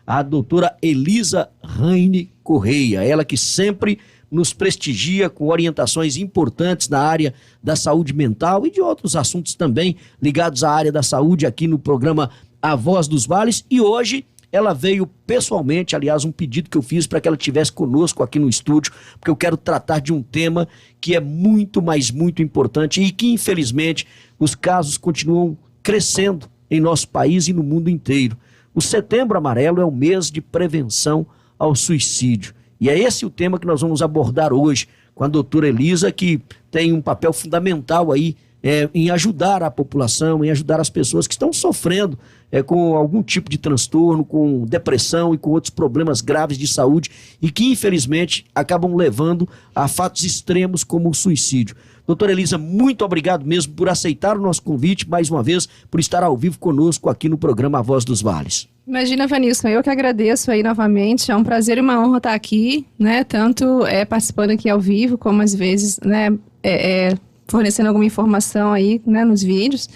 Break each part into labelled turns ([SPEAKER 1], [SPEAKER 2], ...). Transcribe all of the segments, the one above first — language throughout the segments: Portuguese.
[SPEAKER 1] a doutora Elisa Raine Correia, ela que sempre nos prestigia com orientações importantes na área da saúde mental e de outros assuntos também ligados à área da saúde aqui no programa A Voz dos Vales. E hoje ela veio pessoalmente, aliás, um pedido que eu fiz para que ela estivesse conosco aqui no estúdio, porque eu quero tratar de um tema que é muito, mas muito importante e que, infelizmente, os casos continuam crescendo em nosso país e no mundo inteiro. O Setembro Amarelo é o mês de prevenção ao suicídio. E é esse o tema que nós vamos abordar hoje com a doutora Elisa, que tem um papel fundamental aí em ajudar a população, em ajudar as pessoas que estão sofrendo com algum tipo de transtorno, com depressão e com outros problemas graves de saúde e que, infelizmente, acabam levando a fatos extremos como o suicídio. Doutora Elisa, muito obrigado mesmo por aceitar o nosso convite, mais uma vez, por estar ao vivo conosco aqui no programa A Voz dos Vales.
[SPEAKER 2] Imagina, Vanilson, eu que agradeço aí novamente, é um prazer e uma honra estar aqui, né, tanto participando aqui ao vivo, como às vezes, né, fornecendo alguma informação aí, né, nos vídeos,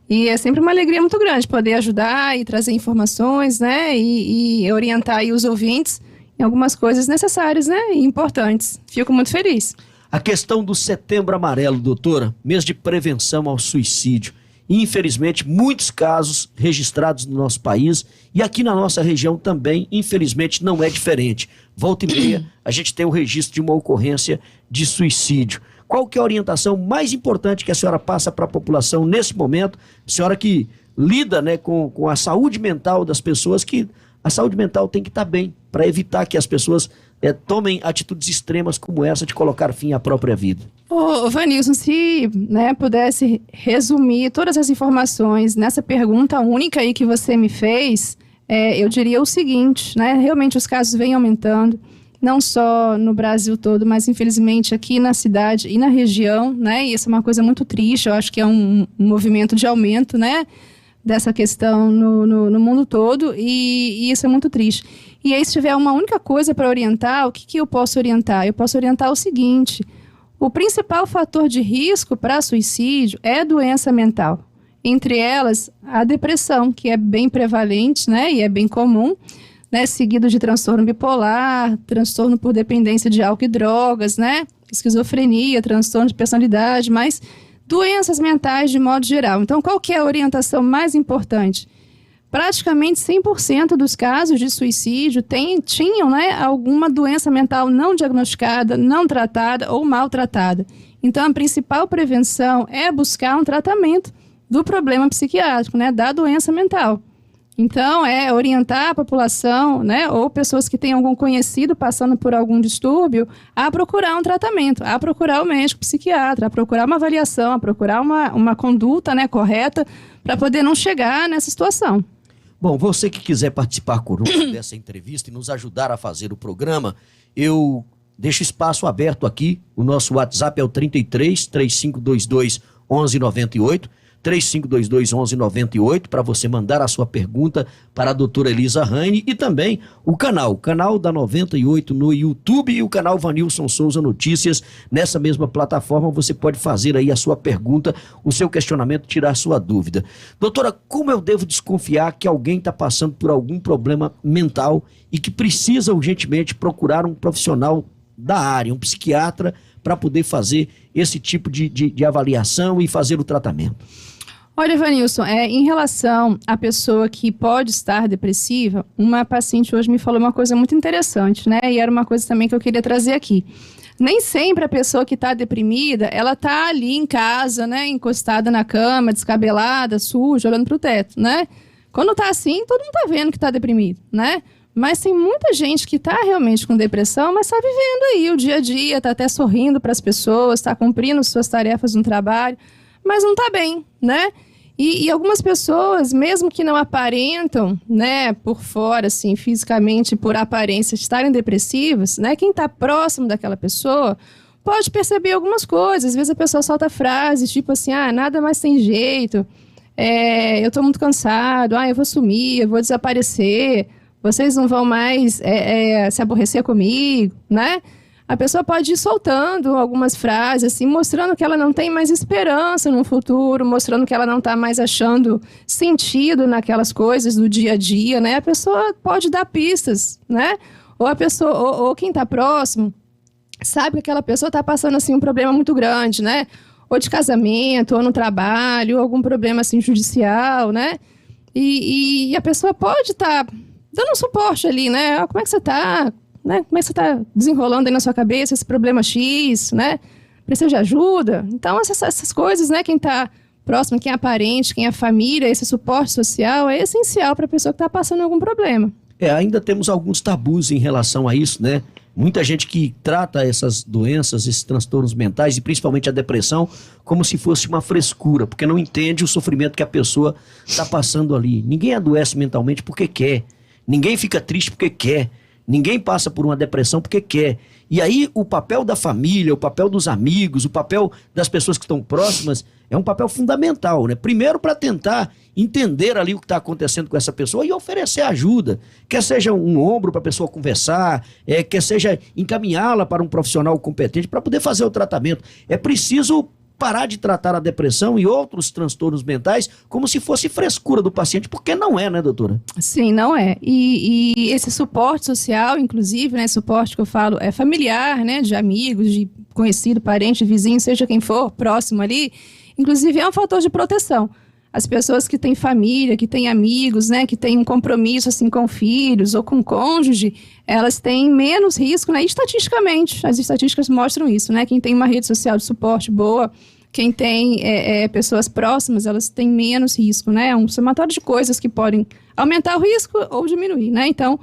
[SPEAKER 2] e é sempre uma alegria muito grande poder ajudar e trazer informações, né, e orientar aí os ouvintes em algumas coisas necessárias, né, e importantes. Fico muito feliz.
[SPEAKER 1] A questão do Setembro Amarelo, doutora, mês de prevenção ao suicídio. Infelizmente, muitos casos registrados no nosso país e aqui na nossa região também, infelizmente, não é diferente. Volta e meia, a gente tem o registro de uma ocorrência de suicídio. Qual que é a orientação mais importante que a senhora passa para a população nesse momento? A senhora que lida, né, com a saúde mental das pessoas, que a saúde mental tem que estar bem para evitar que as pessoas tomem atitudes extremas como essa de colocar fim à própria vida.
[SPEAKER 2] Ô Vanilson, se pudesse resumir todas as informações nessa pergunta única aí que você me fez, eu diria o seguinte, né? Realmente os casos vêm aumentando, não só no Brasil todo, mas infelizmente aqui na cidade e na região, né? E isso é uma coisa muito triste, eu acho que é um movimento de aumento, né, dessa questão no mundo todo, e isso é muito triste. E aí, se tiver uma única coisa para orientar, o que eu posso orientar? Eu posso orientar o seguinte: o principal fator de risco para suicídio é a doença mental. Entre elas, a depressão, que é bem prevalente, né, e é bem comum, né, seguido de transtorno bipolar, transtorno por dependência de álcool e drogas, né, esquizofrenia, transtorno de personalidade, mas doenças mentais de modo geral. Então, qual que é a orientação mais importante? Praticamente 100% dos casos de suicídio tinham, né, alguma doença mental não diagnosticada, não tratada ou maltratada. Então, a principal prevenção é buscar um tratamento do problema psiquiátrico, né, da doença mental. Então, é orientar a população, né, ou pessoas que têm algum conhecido passando por algum distúrbio, a procurar um tratamento, a procurar o médico psiquiatra, a procurar uma avaliação, a procurar uma conduta, né, correta, para poder não chegar nessa situação.
[SPEAKER 1] Bom, você que quiser participar conosco dessa entrevista e nos ajudar a fazer o programa, eu deixo espaço aberto aqui. O nosso WhatsApp é o 33 3522 1198. 3522-1198, para você mandar a sua pergunta para a doutora Elisa Raine, e também o canal da 98 no YouTube e o canal Vanilson Souza Notícias. Nessa mesma plataforma você pode fazer aí a sua pergunta, o seu questionamento, tirar a sua dúvida. Doutora, como eu devo desconfiar que alguém está passando por algum problema mental e que precisa urgentemente procurar um profissional da área, um psiquiatra, para poder fazer esse tipo de avaliação e fazer o tratamento?
[SPEAKER 2] Olha, Vanilson, em relação à pessoa que pode estar depressiva, uma paciente hoje me falou uma coisa muito interessante, né? E era uma coisa também que eu queria trazer aqui. Nem sempre a pessoa que está deprimida, ela está ali em casa, né? Encostada na cama, descabelada, suja, olhando para o teto, né? Quando está assim, todo mundo está vendo que está deprimido, né? Mas tem muita gente que está realmente com depressão, mas está vivendo aí o dia a dia, está até sorrindo para as pessoas, está cumprindo suas tarefas no trabalho, mas não está bem, né? E algumas pessoas, mesmo que não aparentam, né, por fora, assim, fisicamente, por aparência, estarem depressivas, né, quem está próximo daquela pessoa pode perceber algumas coisas. Às vezes a pessoa solta frases tipo assim, nada mais tem jeito, eu estou muito cansado, eu vou sumir, eu vou desaparecer, vocês não vão mais se aborrecer comigo, né? a pessoa pode ir soltando algumas frases, assim, mostrando que ela não tem mais esperança no futuro, mostrando que ela não está mais achando sentido naquelas coisas do dia a dia, né? A pessoa pode dar pistas, né? Ou a pessoa, ou quem está próximo, sabe que aquela pessoa está passando, assim, um problema muito grande, né? Ou de casamento, ou no trabalho, ou algum problema, assim, judicial, né? E a pessoa pode estar dando um suporte ali, né? Como é que você está? Né? Como é que você está desenrolando aí na sua cabeça esse problema X, né? Precisa de ajuda? Então, essas coisas, né? Quem está próximo, quem é parente, quem é família, esse suporte social é essencial para a pessoa que está passando algum problema.
[SPEAKER 1] Ainda temos alguns tabus em relação a isso, né? Muita gente que trata essas doenças, esses transtornos mentais e principalmente a depressão como se fosse uma frescura, porque não entende o sofrimento que a pessoa está passando ali. Ninguém adoece mentalmente porque quer. Ninguém fica triste porque quer. Ninguém passa por uma depressão porque quer. E aí o papel da família, o papel dos amigos, o papel das pessoas que estão próximas é um papel fundamental, né? Primeiro para tentar entender ali o que está acontecendo com essa pessoa e oferecer ajuda. Quer seja um ombro para a pessoa conversar, quer seja encaminhá-la para um profissional competente para poder fazer o tratamento. É preciso parar de tratar a depressão e outros transtornos mentais como se fosse frescura do paciente, porque não é, né, doutora?
[SPEAKER 2] Sim, não é. E esse suporte social, inclusive, né, suporte que eu falo, é familiar, né, de amigos, de conhecido, parente, vizinho, seja quem for, próximo ali, inclusive é um fator de proteção. As pessoas que têm família, que têm amigos, né, que têm um compromisso assim com filhos ou com cônjuge, elas têm menos risco, né, estatisticamente. As estatísticas mostram isso, né? Quem tem uma rede social de suporte boa, quem tem pessoas próximas, elas têm menos risco, né? É um somatório de coisas que podem aumentar o risco ou diminuir, né? Então,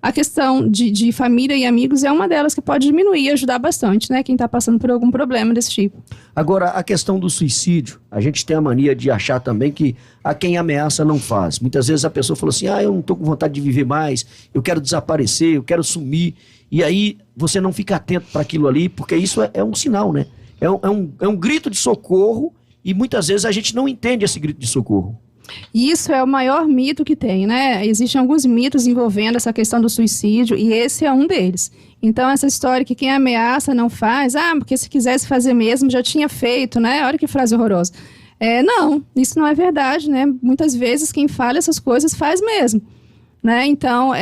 [SPEAKER 2] a questão de família e amigos é uma delas que pode diminuir e ajudar bastante, né? Quem está passando por algum problema desse tipo.
[SPEAKER 1] Agora, a questão do suicídio, a gente tem a mania de achar também que a quem ameaça não faz. Muitas vezes a pessoa fala assim, eu não estou com vontade de viver mais, eu quero desaparecer, eu quero sumir. E aí você não fica atento para aquilo ali, porque isso é um sinal, né? É um grito de socorro e muitas vezes a gente não entende esse grito de socorro.
[SPEAKER 2] Isso é o maior mito que tem, né? Existem alguns mitos envolvendo essa questão do suicídio e esse é um deles. Então, essa história que quem ameaça não faz, porque se quisesse fazer mesmo, já tinha feito, né? Olha que frase horrorosa. Não, isso não é verdade, né? Muitas vezes quem fala essas coisas faz mesmo, né? Então,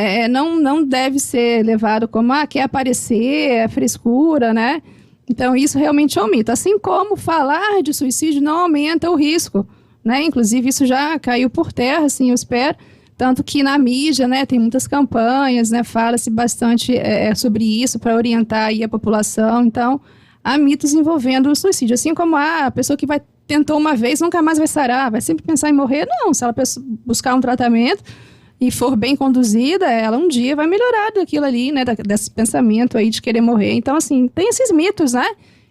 [SPEAKER 2] não deve ser levado como, quer aparecer, é frescura, né? Então, isso realmente é um mito. Assim como falar de suicídio não aumenta o risco, né? Inclusive, isso já caiu por terra, assim, eu espero. Tanto que na mídia, né, tem muitas campanhas, né, fala-se bastante sobre isso para orientar aí a população. Então, há mitos envolvendo o suicídio. Assim como a pessoa que tentou uma vez nunca mais vai sarar, vai sempre pensar em morrer. Não, se ela buscar um tratamento e for bem conduzida, ela um dia vai melhorar daquilo ali, né, desse pensamento aí de querer morrer. Então, assim, tem esses mitos, né?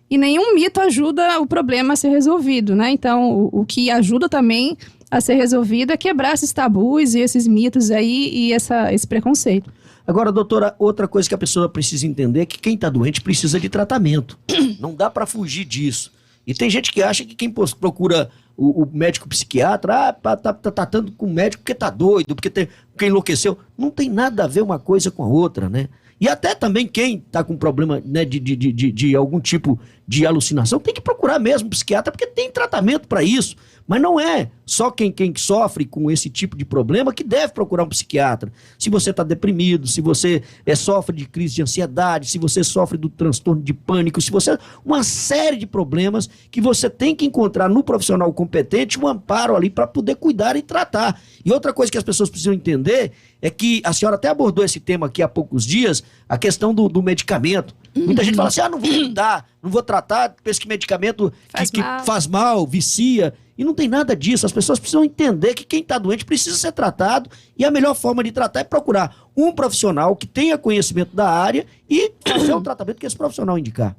[SPEAKER 2] E nenhum mito ajuda o problema a ser resolvido, né? Então, o que ajuda também a ser resolvido é quebrar esses tabus e esses mitos aí e esse preconceito.
[SPEAKER 1] Agora, doutora, outra coisa que a pessoa precisa entender é que quem está doente precisa de tratamento. Não dá para fugir disso. E tem gente que acha que quem procura o médico psiquiatra, tá tratando com o médico porque tá doido, porque enlouqueceu. Não tem nada a ver uma coisa com a outra, né? E até também quem está com problema, né, de algum tipo de alucinação tem que procurar mesmo um psiquiatra, porque tem tratamento para isso. Mas não é só quem sofre com esse tipo de problema que deve procurar um psiquiatra. Se você está deprimido, se você sofre de crise de ansiedade, se você sofre do transtorno de pânico, se você... Uma série de problemas que você tem que encontrar no profissional competente um amparo ali para poder cuidar e tratar. E outra coisa que as pessoas precisam entender é que a senhora até abordou esse tema aqui há poucos dias, a questão do medicamento. Muita gente fala assim, não vou cuidar, não vou tratar, pensa que medicamento que faz mal, vicia. E não tem nada disso. As pessoas precisam entender que quem está doente precisa ser tratado e a melhor forma de tratar é procurar um profissional que tenha conhecimento da área e fazer o tratamento que esse profissional indicar.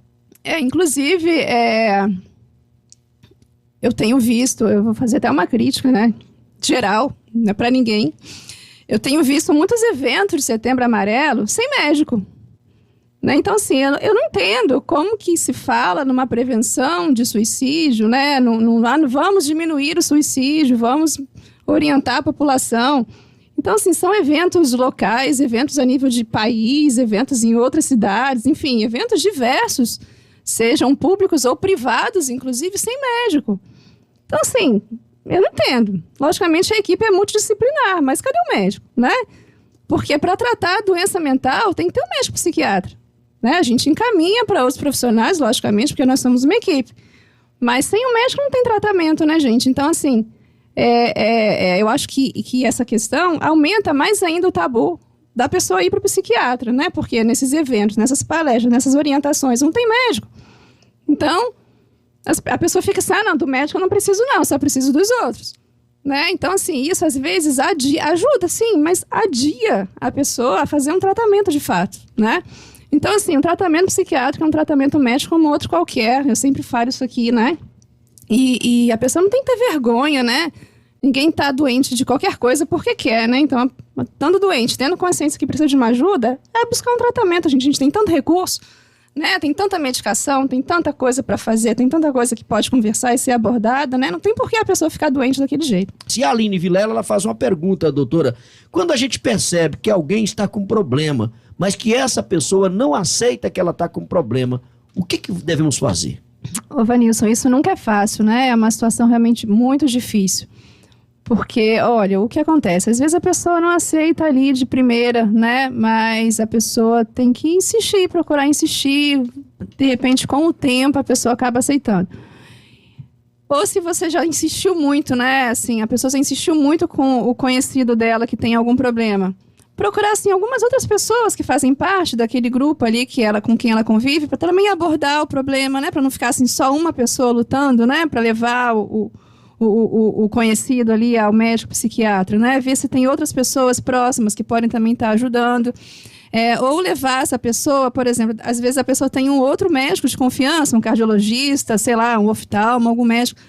[SPEAKER 2] Inclusive, eu tenho visto, eu vou fazer até uma crítica, né, geral, não é para ninguém. Eu tenho visto muitos eventos de Setembro Amarelo sem médico. Né? Então, assim, eu não entendo como que se fala numa prevenção de suicídio, né? Vamos diminuir o suicídio, vamos orientar a população. Então, assim, são eventos locais, eventos a nível de país, eventos em outras cidades, enfim, eventos diversos, sejam públicos ou privados, inclusive sem médico. Então, assim, eu não entendo. Logicamente, a equipe é multidisciplinar, mas cadê o médico, né? Porque para tratar a doença mental, tem que ter um médico psiquiatra, né? A gente encaminha para outros profissionais, logicamente, porque nós somos uma equipe. Mas sem o médico não tem tratamento, né, gente? Então, assim, eu acho que essa questão aumenta mais ainda o tabu da pessoa ir para o psiquiatra, né? Porque nesses eventos, nessas palestras, nessas orientações, não tem médico. Então, a pessoa fica assim, não, do médico eu não preciso não, só preciso dos outros. Né? Então, assim, isso às vezes ajuda, sim, mas adia a pessoa a fazer um tratamento de fato, né? Então, assim, um tratamento psiquiátrico é um tratamento médico como outro qualquer. Eu sempre falo isso aqui, né? E a pessoa não tem que ter vergonha, né? Ninguém tá doente de qualquer coisa porque quer, né? Então, estando doente, tendo consciência que precisa de uma ajuda, é buscar um tratamento. A gente tem tanto recurso, né? Tem tanta medicação, tem tanta coisa para fazer, tem tanta coisa que pode conversar e ser abordada, né? Não tem por que a pessoa ficar doente daquele jeito.
[SPEAKER 1] Se a Aline Vilela, ela faz uma pergunta, doutora. Quando a gente percebe que alguém está com problema, mas que essa pessoa não aceita que ela está com problema, o que devemos fazer?
[SPEAKER 2] Ô, Vanilson, isso nunca é fácil, né? É uma situação realmente muito difícil. Porque, olha, o que acontece? Às vezes a pessoa não aceita ali de primeira, né? Mas a pessoa tem que insistir, procurar insistir. De repente, com o tempo, a pessoa acaba aceitando. Ou se você já insistiu muito, né? Assim, a pessoa já insistiu muito com o conhecido dela que tem algum problema. Procurar, assim, algumas outras pessoas que fazem parte daquele grupo ali com quem ela convive, para também abordar o problema, né? Para não ficar, assim, só uma pessoa lutando, né? Para levar o conhecido ali ao médico psiquiatra, né? Ver se tem outras pessoas próximas que podem também estar ajudando. Ou levar essa pessoa, por exemplo, às vezes a pessoa tem um outro médico de confiança, um cardiologista, sei lá, um oftalmo, algum médico.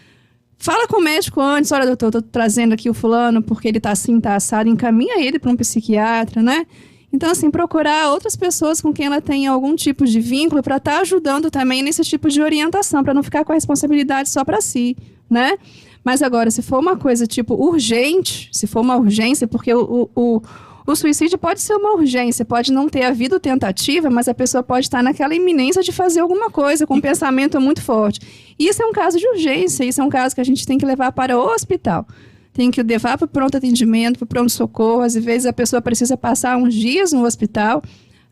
[SPEAKER 2] Fala com o médico antes, olha, doutor, estou trazendo aqui o fulano porque ele está assim, está assado, encaminha ele para um psiquiatra, né? Então, assim, procurar outras pessoas com quem ela tem algum tipo de vínculo para estar ajudando também nesse tipo de orientação, para não ficar com a responsabilidade só para si, né? Mas agora, se for uma coisa tipo urgente, se for uma urgência, porque o suicídio pode ser uma urgência, pode não ter havido tentativa, mas a pessoa pode estar naquela iminência de fazer alguma coisa, com um pensamento muito forte. Isso é um caso de urgência, isso é um caso que a gente tem que levar para o hospital. Tem que levar para o pronto atendimento, para o pronto-socorro. Às vezes a pessoa precisa passar uns dias no hospital,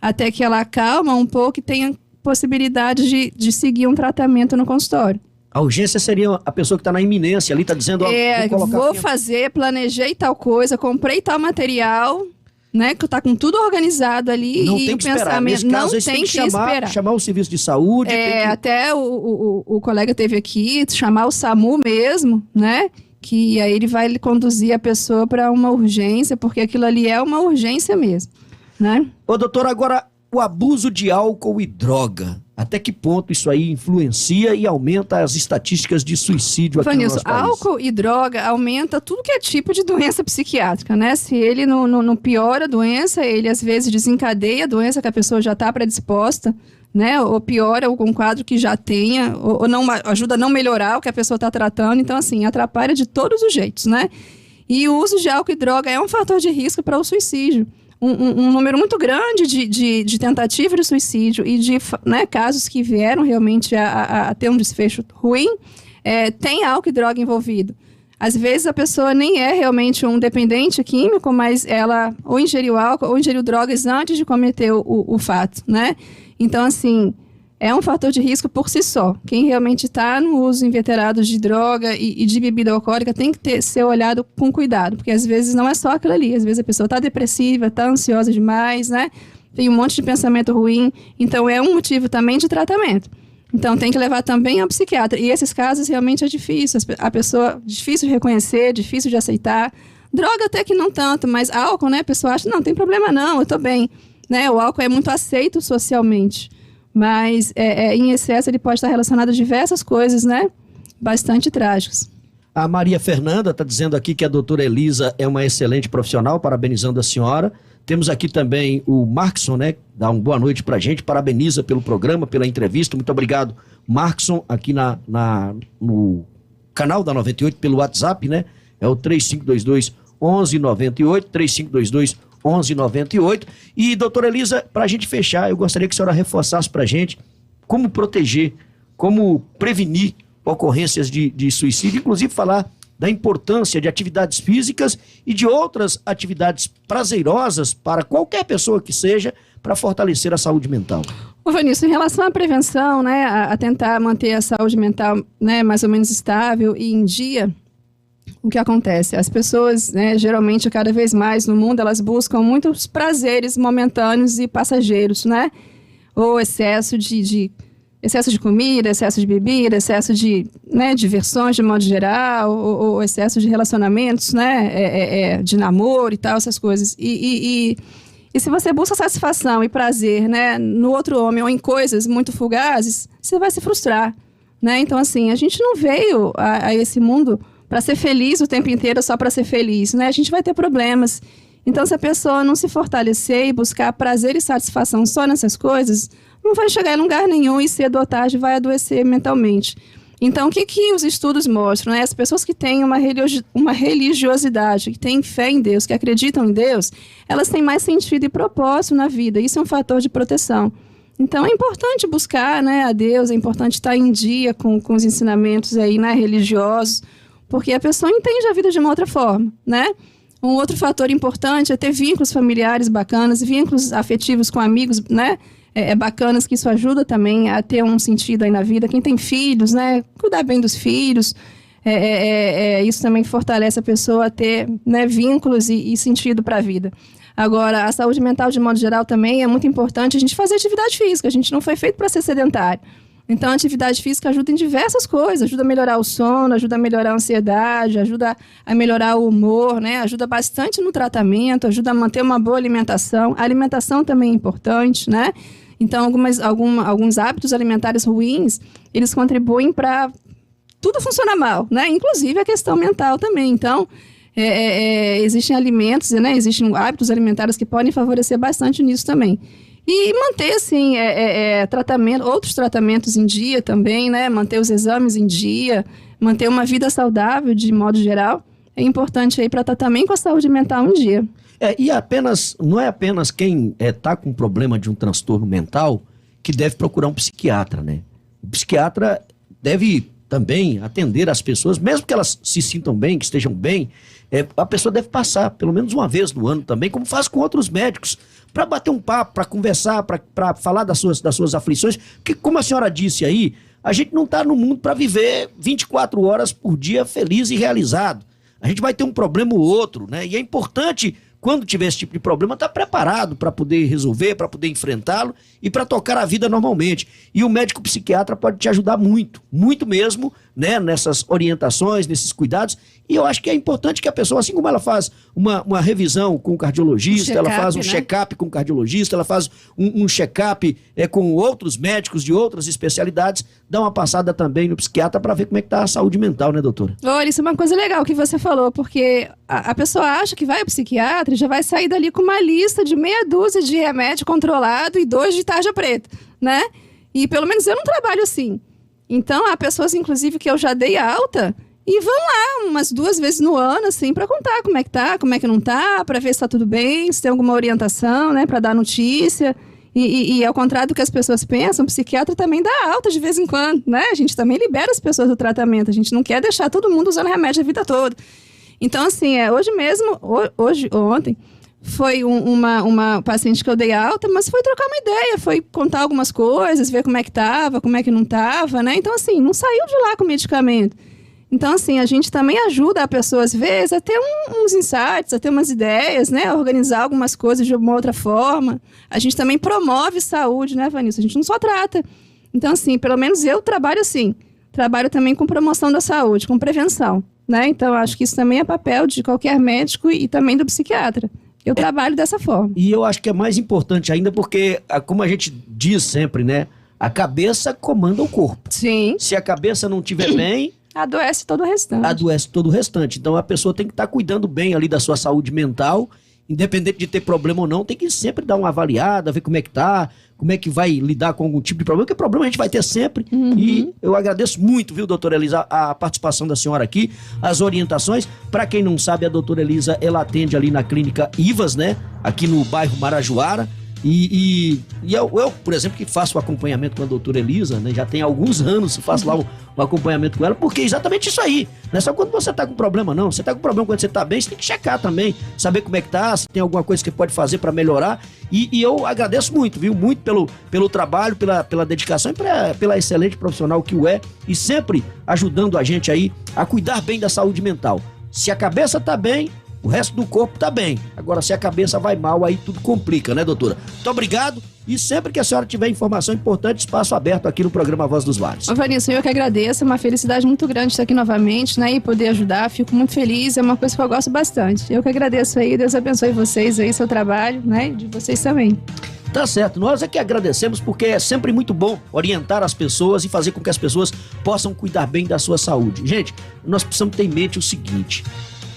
[SPEAKER 2] até que ela acalma um pouco e tenha possibilidade de seguir um tratamento no consultório.
[SPEAKER 1] A urgência seria a pessoa que está na iminência ali, está dizendo...
[SPEAKER 2] vou fazer, planejei tal coisa, comprei tal material, né, que está com tudo organizado ali.
[SPEAKER 1] Não
[SPEAKER 2] e
[SPEAKER 1] tem que esperar. Nesse caso, não tem que esperar. Chamar o serviço de saúde.
[SPEAKER 2] Até o colega teve aqui, chamar o SAMU mesmo, né, que aí ele vai conduzir a pessoa para uma urgência, porque aquilo ali é uma urgência mesmo, né?
[SPEAKER 1] Ô, doutor, agora, o abuso de álcool e droga, até que ponto isso aí influencia e aumenta as estatísticas de suicídio aqui no nosso país?
[SPEAKER 2] Álcool e droga aumenta tudo que é tipo de doença psiquiátrica, né? Se ele não piora a doença, ele às vezes desencadeia a doença que a pessoa já está predisposta, né? Ou piora algum quadro que já tenha, ou não ajuda a não melhorar o que a pessoa está tratando. Então, assim, atrapalha de todos os jeitos, né? E o uso de álcool e droga é um fator de risco para o suicídio. Um número muito grande de tentativa de suicídio e de, né, casos que vieram realmente a ter um desfecho ruim, tem álcool e droga envolvido. Às vezes a pessoa nem é realmente um dependente químico, mas ela ou ingeriu álcool ou ingeriu drogas antes de cometer o fato, né? Então, assim, é um fator de risco por si só. Quem realmente está no uso inveterado de droga e de bebida alcoólica tem que ser olhado com cuidado, porque às vezes não é só aquilo ali. Às vezes a pessoa está depressiva, está ansiosa demais, né? Tem um monte de pensamento ruim. Então, é um motivo também de tratamento. Então, tem que levar também ao psiquiatra. E esses casos realmente é difícil. A pessoa, difícil de reconhecer, difícil de aceitar. Droga até que não tanto, mas álcool, né? A pessoa acha, não tem problema não, eu estou bem. Né? O álcool é muito aceito socialmente. Mas em excesso ele pode estar relacionado a diversas coisas, né? Bastante trágicas.
[SPEAKER 1] A Maria Fernanda está dizendo aqui que a doutora Elisa é uma excelente profissional, parabenizando a senhora. Temos aqui também o Markson, né? Dá uma boa noite pra gente, parabeniza pelo programa, pela entrevista. Muito obrigado, Markson, aqui no canal da 98, pelo WhatsApp, né? É o 3522 1198, 3522 1198. E, doutora Elisa, para a gente fechar, eu gostaria que a senhora reforçasse para a gente como proteger, como prevenir ocorrências de suicídio, inclusive falar da importância de atividades físicas e de outras atividades prazerosas para qualquer pessoa que seja, para fortalecer a saúde mental.
[SPEAKER 2] Ô, Vanício, em relação à prevenção, né, a tentar manter a saúde mental, né, mais ou menos estável e em dia, o que acontece? As pessoas, né, geralmente, cada vez mais no mundo, elas buscam muitos prazeres momentâneos e passageiros, né? Ou excesso de comida, excesso de bebida, excesso de, né, diversões de modo geral, ou excesso de relacionamentos, né, de namoro e tal, essas coisas. E se você busca satisfação e prazer, né, no outro homem ou em coisas muito fugazes, você vai se frustrar, né? Então, assim, a gente não veio a esse mundo para ser feliz o tempo inteiro só para ser feliz, né? A gente vai ter problemas. Então, se a pessoa não se fortalecer e buscar prazer e satisfação só nessas coisas, não vai chegar em lugar nenhum e cedo ou tarde vai adoecer mentalmente. Então, o que os estudos mostram? Né? As pessoas que têm uma religiosidade, que têm fé em Deus, que acreditam em Deus, elas têm mais sentido e propósito na vida. Isso é um fator de proteção. Então, é importante buscar, né, a Deus, é importante estar em dia com os ensinamentos aí, né, religiosos, porque a pessoa entende a vida de uma outra forma, né? Um outro fator importante é ter vínculos familiares bacanas, vínculos afetivos com amigos, né? Bacanas, que isso ajuda também a ter um sentido aí na vida. Quem tem filhos, né? Cuidar bem dos filhos. Isso também fortalece a pessoa a ter, né, vínculos e sentido para a vida. Agora, a saúde mental, de modo geral, também é muito importante a gente fazer atividade física. A gente não foi feito para ser sedentário. Então, a atividade física ajuda em diversas coisas. Ajuda a melhorar o sono, ajuda a melhorar a ansiedade, ajuda a melhorar o humor, né? Ajuda bastante no tratamento, ajuda a manter uma boa alimentação. A alimentação também é importante, né? Então, alguns hábitos alimentares ruins, eles contribuem para tudo funcionar mal, né? Inclusive a questão mental também. Então, existem alimentos, né? Existem hábitos alimentares que podem favorecer bastante nisso também. E manter, assim, outros tratamentos em dia também, né? Manter os exames em dia, manter uma vida saudável, de modo geral, é importante aí para estar também com a saúde mental em dia.
[SPEAKER 1] Não é apenas quem está com problema de um transtorno mental que deve procurar um psiquiatra, né? O psiquiatra deve também atender as pessoas, mesmo que elas se sintam bem, que estejam bem, a pessoa deve passar pelo menos uma vez no ano também, como faz com outros médicos, para bater um papo, para conversar, para falar das suas aflições, porque, como a senhora disse aí, a gente não está no mundo para viver 24 horas por dia feliz e realizado. A gente vai ter um problema ou outro, né? E é importante, quando tiver esse tipo de problema, estar preparado para poder resolver, para poder enfrentá-lo e para tocar a vida normalmente. E o médico psiquiatra pode te ajudar muito, muito mesmo, né, nessas orientações, nesses cuidados. E eu acho que é importante que a pessoa, assim como ela faz uma revisão com o cardiologista, ela faz um check-up com o cardiologista, ela faz um check-up com outros médicos de outras especialidades, dá uma passada também no psiquiatra para ver como é que está a saúde mental, né, doutora?
[SPEAKER 2] Olha, isso é uma coisa legal que você falou, porque a pessoa acha que vai ao psiquiatra e já vai sair dali com uma lista de meia dúzia de remédio controlado e 2 de tarja preta, né? E pelo menos eu não trabalho assim. Então, há pessoas, inclusive, que eu já dei alta e vão lá umas 2 vezes no ano, assim, para contar como é que tá, como é que não tá, para ver se tá tudo bem, se tem alguma orientação, né, para dar notícia. E ao contrário do que as pessoas pensam, o psiquiatra também dá alta de vez em quando, né? A gente também libera as pessoas do tratamento, a gente não quer deixar todo mundo usando remédio a vida toda. Então, assim, ontem, foi uma paciente que eu dei alta, mas foi trocar uma ideia, foi contar algumas coisas, ver como é que tava, como é que não tava, né? Então, assim, não saiu de lá com medicamento. Então, assim, a gente também ajuda a pessoa, às vezes, a ter uns insights, a ter umas ideias, né? A organizar algumas coisas de uma outra forma. A gente também promove saúde, né, Vanessa? A gente não só trata. Então, assim, pelo menos eu trabalho assim. Trabalho também com promoção da saúde, com prevenção, né? Então, acho que isso também é papel de qualquer médico e também do psiquiatra. Eu trabalho dessa forma.
[SPEAKER 1] E eu acho que é mais importante ainda porque, como a gente diz sempre, né? A cabeça comanda o corpo.
[SPEAKER 2] Sim.
[SPEAKER 1] Se a cabeça não estiver bem...
[SPEAKER 2] adoece todo o restante.
[SPEAKER 1] Adoece todo o restante. Então, a pessoa tem que estar cuidando bem ali da sua saúde mental, independente de ter problema ou não, tem que sempre dar uma avaliada, ver como é que tá, como é que vai lidar com algum tipo de problema, porque problema a gente vai ter sempre. E eu agradeço muito, viu, doutora Elisa, a participação da senhora aqui, as orientações. Para quem não sabe, a doutora Elisa, ela atende ali na clínica Ivas, né, aqui no bairro Marajoara. E eu, por exemplo, que faço o acompanhamento com a doutora Elisa, né, já tem alguns anos que faço lá o acompanhamento com ela, porque é exatamente isso aí. Não é só quando você tá com problema, não. Você tá com problema quando você tá bem, você tem que checar também, saber como é que tá, se tem alguma coisa que pode fazer para melhorar. E eu agradeço muito, viu? Muito pelo trabalho, pela dedicação e pela excelente profissional que o é, e sempre ajudando a gente aí a cuidar bem da saúde mental. Se a cabeça tá bem, o resto do corpo tá bem. Agora, se a cabeça vai mal, aí tudo complica, né, doutora? Muito obrigado. E sempre que a senhora tiver informação importante, espaço aberto aqui no programa Voz dos Vales.
[SPEAKER 2] Ô, Vanilson, eu que agradeço. É uma felicidade muito grande estar aqui novamente, né? E poder ajudar. Fico muito feliz. É uma coisa que eu gosto bastante. Eu que agradeço aí. Deus abençoe vocês aí, seu trabalho, né? E de vocês também.
[SPEAKER 1] Tá certo, nós é que agradecemos, porque é sempre muito bom orientar as pessoas e fazer com que as pessoas possam cuidar bem da sua saúde. Gente, nós precisamos ter em mente o seguinte: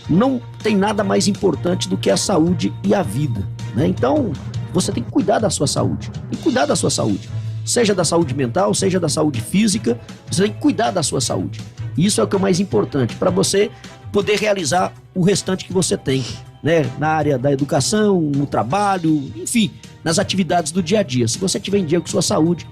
[SPEAKER 1] não tem nada mais importante do que a saúde e a vida, né? Então, você tem que cuidar da sua saúde. Tem que cuidar da sua saúde. Seja da saúde mental, seja da saúde física, você tem que cuidar da sua saúde. Isso é o que é o mais importante, para você poder realizar o restante que você tem, né? Na área da educação, no trabalho, enfim, nas atividades do dia a dia. Se você estiver em dia com sua saúde,